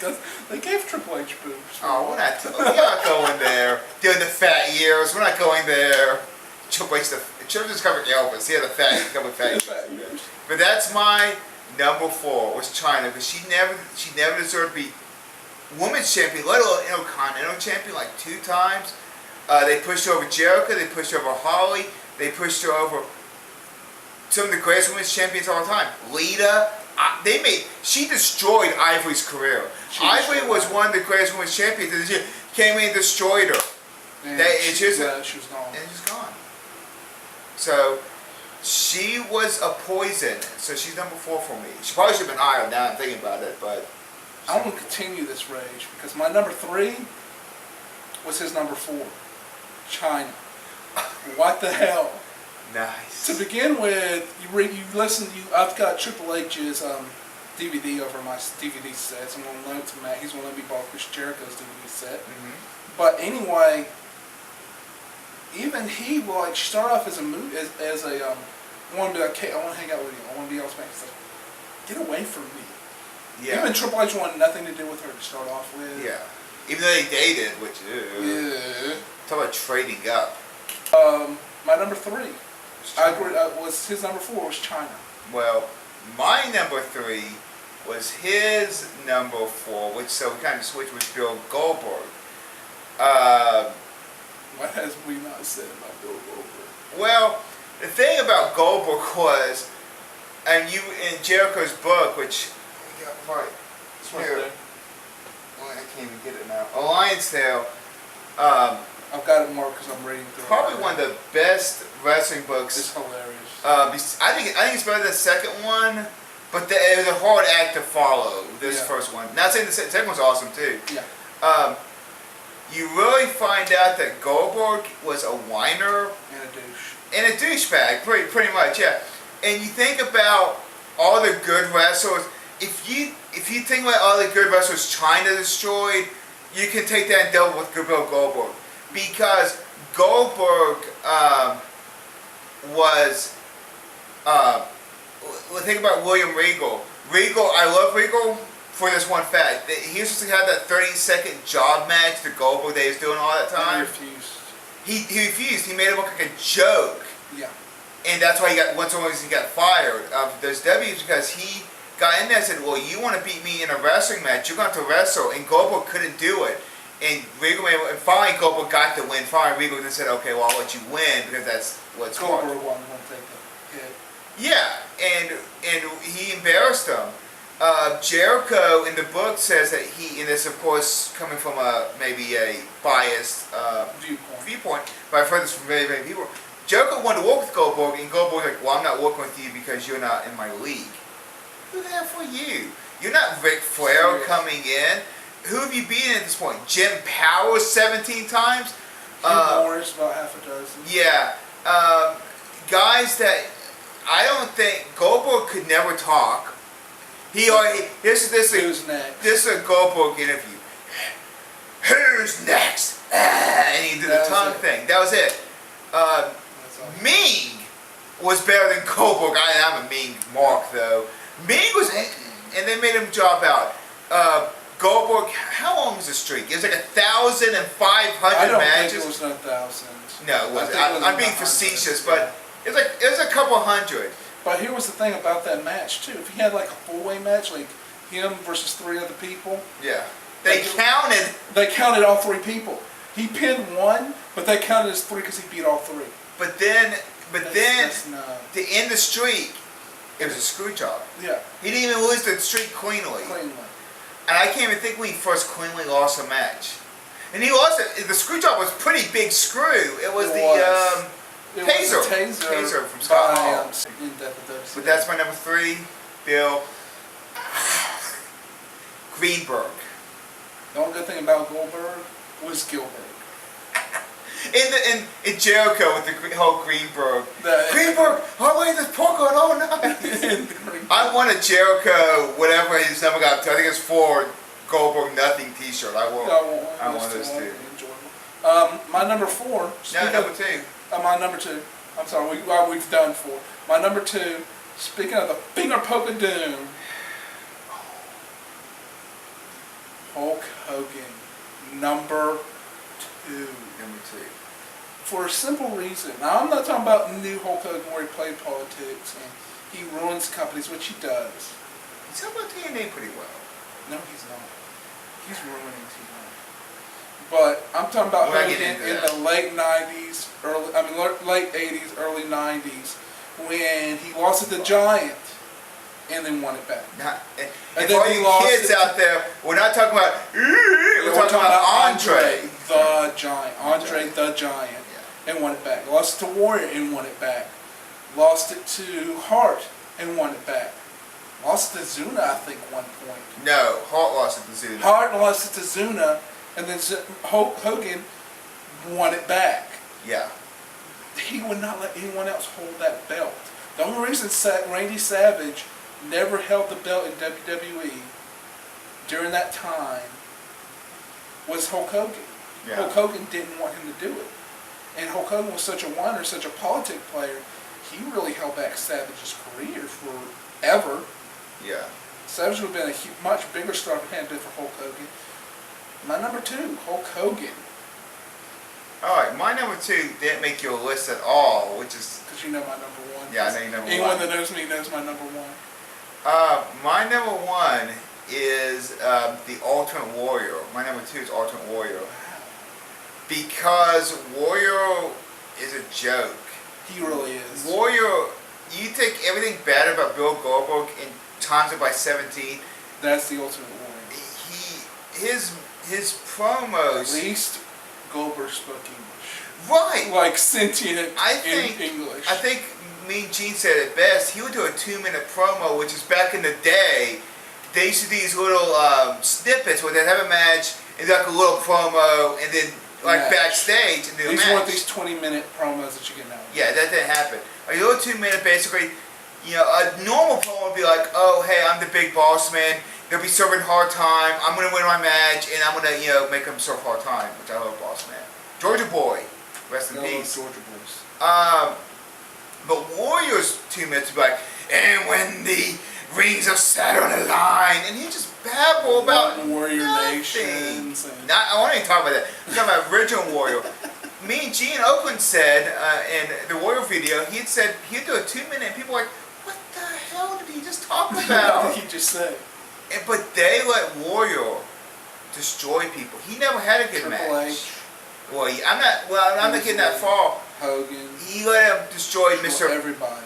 because they gave Triple H boobs. Oh, we're not going there. During the fat years, we're not going there. Triple H just covered Elvis. He had a couple fat years. But that's my number 4 was China, because she never deserved to be women's champion, let alone Intercontinental champion like 2 times. They pushed her over Jericho. They pushed her over Holly. They pushed her over some of the greatest women's champions of all time. Lita. She destroyed Ivory's career. Ivory was one of the greatest women's champions this year. Came in and destroyed her. And she was gone. And she's gone. So she was a poison. So she's number 4 for me. She probably should have been higher now I'm thinking about it, but I want to continue this rage because my number 3 was his number 4. China. What the hell? Nice. To begin with, I've got Triple H's DVD over my DVD sets. I'm going to loan it to Matt. He's going to let me borrow Chris Jericho's DVD set. Mm-hmm. But anyway, even he will like start off as a I want to be like, hey, I want to hang out with you. I want to be all smack. He's like, get away from me. Yeah. Even Triple H wanted nothing to do with her to start off with. Yeah. Even though they dated, which yeah. Talk about trading up. My number 3. I agree. Was his number 4 was China. Well, my number 3 was his number 4, which so we kind of switched with Bill Goldberg. What has we not said about Bill Goldberg? Well, the thing about Goldberg was, and you in Jericho's book, which I got right here. Well, I can't even get it now. Alliance Tale. I've got it marked because I'm reading through it. Probably one of the best wrestling books. It's hilarious. I think it's better than the second one, but it was a hard act to follow. This first one. Not saying the second one's awesome too. Yeah. You really find out that Goldberg was a whiner And a douche. and a douchebag, pretty much, yeah. And you think about all the good wrestlers. If you think about all the good wrestlers China destroyed, you can take that and double with Bill Goldberg. Because Goldberg was, think about William Regal. I love Regal for this one fact. He was supposed to have that 30-second job match to Goldberg that he was doing all that time. He refused. He refused. He made it look like a joke. Yeah. And that's why he got fired of those W's, because he got in there and said, well, you want to beat me in a wrestling match, you're going to have to wrestle. And Goldberg couldn't do it. And Regal finally Goldberg got the win. Finally Regal then said, okay, well, I'll let you win because that's what's smart. Goldberg won one thing. Yeah, and he embarrassed him. Jericho in the book says that and this of course coming from maybe a biased viewpoint, but I've heard this from very, very people. Jericho wanted to work with Goldberg, and Goldberg was like, well, I'm not working with you because you're not in my league. Who's that for you? You're not Ric Flair coming in. Who have you beaten at this point? Jim Powers 17 times? Morris about half a dozen. Yeah. Guys that I don't think Goldberg could never talk. This Who's next? This is a Goldberg interview. Who's next? And he did the tongue thing. That was it. Ming was better than Goldberg. I'm a Ming mark though. Ming was, and they made him drop out. Goldberg, how long was the streak? It was like 1,500 matches. I don't think it was 1,000. No, it wasn't. I'm being facetious, but it was a couple hundred. But here was the thing about that match too. If he had like a four-way match, like him versus 3 other people. Yeah. They counted. They counted all 3 people. He pinned 1, but they counted as 3 because he beat all 3. But then to end the streak, it was a screw job. Yeah. He didn't even lose the streak cleanly. And I can't even think when he first cleanly lost a match. And he lost it. The screw job was pretty big screw. It was the taser from Scott Hall. But that's my number 3, Bill Greenberg. The only good thing about Goldberg was Gilbert. In Jericho with the whole Greenberg. Greenberg, I waited this poker all night. I want a Jericho, whatever his number got to. I think it's 4 Goldberg nothing T-shirt. I want those too. My number 4. No, number 2. My number 2. I'm sorry, we've done 4. My number 2. Speaking of the finger poke of doom. Hulk Hogan, number 2. Number 2. For a simple reason. Now, I'm not talking about new Hulk Hogan where he played politics and he ruins companies, which he does. He's helped out TNA pretty well. No, he's not. He's ruining TNA. But I'm talking about Hogan in the late 90s, late 80s, early 90s, when he lost to the Giant and then won it back. And for all you kids out there, we're not talking about. We're talking about Andre the Giant. Andre the Giant. Yeah. And won it back. Lost it to Warrior and won it back. Lost it to Hart and won it back. Lost it to Zuna, I think, one point. No, Hart lost it to Zuna. Hart lost it to Zuna, and then Hulk Hogan won it back. Yeah. He would not let anyone else hold that belt. The only reason Randy Savage never held the belt in WWE during that time was Hulk Hogan. Yeah. Hulk Hogan didn't want him to do it. And Hulk Hogan was such a whiner, such a politic player, he really held back Savage's career forever. Yeah. Savage would have been a much bigger star if it hadn't been for Hulk Hogan. My number 2, Hulk Hogan. Alright, my number 2 didn't make your list at all, which is... Because you know my number 1. Yeah, I know your number 1. Anyone that knows me knows my number 1. My number 1 is the Ultimate Warrior. My number 2 is Ultimate Warrior. Because Warrior is a joke. He really is. Warrior, you take everything bad about Bill Goldberg and times it by 17. That's the Ultimate Warrior. His promos. At least Goldberg spoke English. Right. Like sentient in English. I think Mean Gene said it best. He would do a 2-minute promo, which is back in the day. They used to do these little snippets where they'd have a match and like a little promo, and then backstage and do a match. These weren't these 20-minute promos that you get now. Yeah, that didn't happen. A little 2-minute, basically. You know, a normal promo would be like, "Oh, hey, I'm the big boss man. They'll be serving hard time. I'm gonna win my match, and I'm gonna, make them serve hard time," which I love, boss man. Georgia Boy, rest in peace. Georgia Boys. But Warrior's 2 minutes would be like, "And when the rings are set on the line," and he just babble about Warrior nothing. Nations. I want to talk about that. I'm talking about original Warrior. Me and Gene Oakland said in the Warrior video, he'd said he'd do a 2-minute, and people were like, "What the hell did he just talk about?" What did he just say? But they let Warrior destroy people. He never had a good match. Well, I'm not getting that far. Hogan. He let him destroy Mr. Everybody.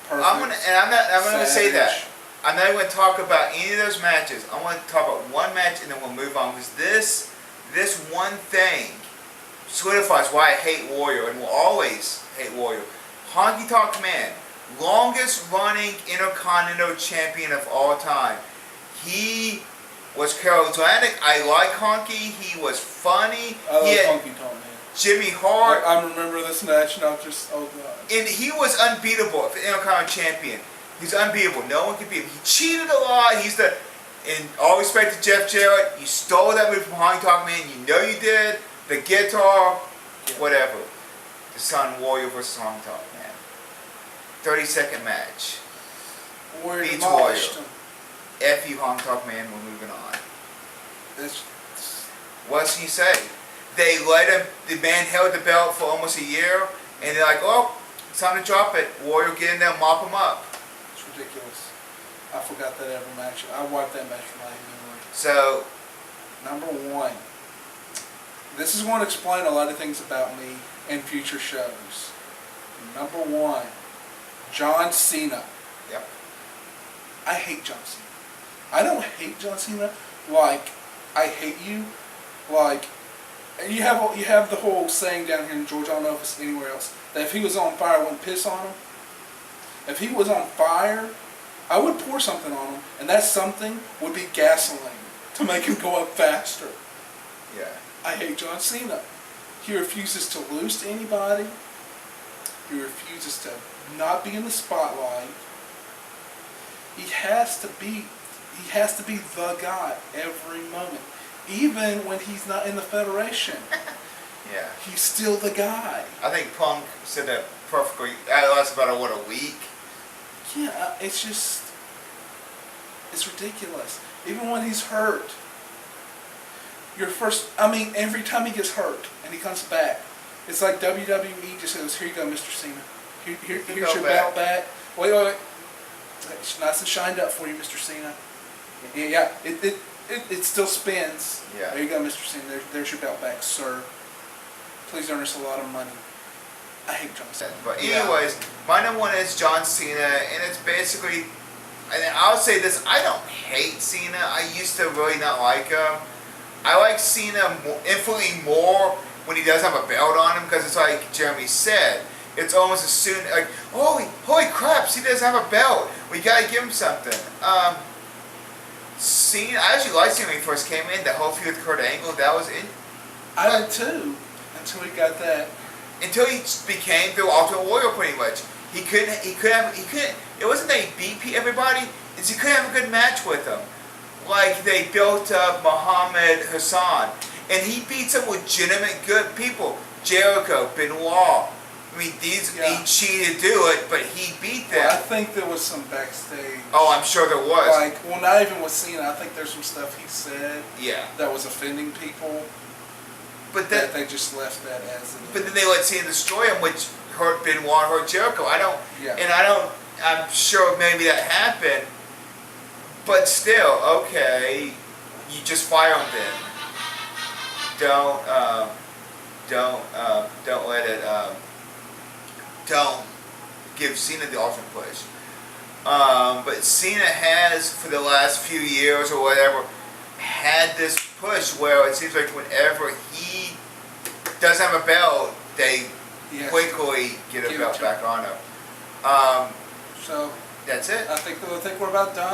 Perfect. I'm gonna say that. I'm not going to talk about any of those matches. I want to talk about one match and then we'll move on. Because this one thing solidifies why I hate Warrior and will always hate Warrior. Honky Tonk Man, longest running Intercontinental Champion of all time. He was charismatic. I like Honky. He was funny. I love Honky Tonk Man. Jimmy Hart. I remember this match, not just, oh God. And he was unbeatable for Intercontinental Champion. He's unbeatable. No one can beat him. He cheated a lot. In all respect to Jeff Jarrett, you stole that move from Honky Tonk Man. You know you did. The guitar, whatever. The Sun Warrior versus Honky Tonk Man. 30-second match. Warrior beats Warrior. him. F you, Honky Tonk Man. We're moving on. What can you say? They let him. The man held the belt for almost a year, and they're like, "Oh, it's time to drop it." Warrior get in there, mop him up. Ridiculous. I forgot that ever match. I wiped that match from my memory. So, number 1. This is going to explain a lot of things about me in future shows. Number 1, John Cena. Yep. I hate John Cena. I don't hate John Cena like I hate you. Like, you have the whole saying down here in Georgia, I don't know if it's anywhere else, that if he was on fire, I wouldn't piss on him. If he was on fire, I would pour something on him, and that something would be gasoline to make him go up faster. Yeah. I hate John Cena. He refuses to lose to anybody. He refuses to not be in the spotlight. He has to be the guy every moment. Even when he's not in the Federation. Yeah. He's still the guy. I think Punk said that perfectly. That lasts about a week. Yeah, it's ridiculous. Even when he's hurt, your first, I mean, every time he gets hurt and he comes back, it's like WWE just says, here you go, Mr. Cena. Here's your belt back. Wait. It's nice and shined up for you, Mr. Cena. Yeah, it still spins. Yeah. There you go, Mr. Cena. There's your belt back, sir. Please earn us a lot of money. I hate John Cena. But anyways, my number one is John Cena, and it's basically, and I'll say this, I don't hate Cena. I used to really not like him. I like Cena infinitely more when he does have a belt on him, because it's like Jeremy said, it's almost as soon, like, holy crap, Cena doesn't have a belt. We gotta give him something. Cena, I actually liked Cena when he first came in, the whole feud with Kurt Angle, that was it. I did too, until he got that. Until he became the Ultimate Warrior, pretty much. He couldn't, it wasn't that he beat everybody, it's he couldn't have a good match with them. Like, they built up Muhammad Hassan, and he beat some legitimate good people. Jericho, Benoit. I mean, he cheated to do it, but he beat them. Well, I think there was some backstage. Oh, I'm sure there was. Like, well, not even with Cena. I think there's some stuff he said that was offending people. But that they just left that as it is. But then they let Cena destroy him, which hurt Benoit, hurt Jericho. I'm sure maybe that happened. But still, okay, you just fire him then. Don't let it, don't give Cena the ultimate push. But Cena has, for the last few years or whatever, had this push where it seems like whenever he doesn't have a belt, they quickly get a belt back on him. So that's it. I think we're about done.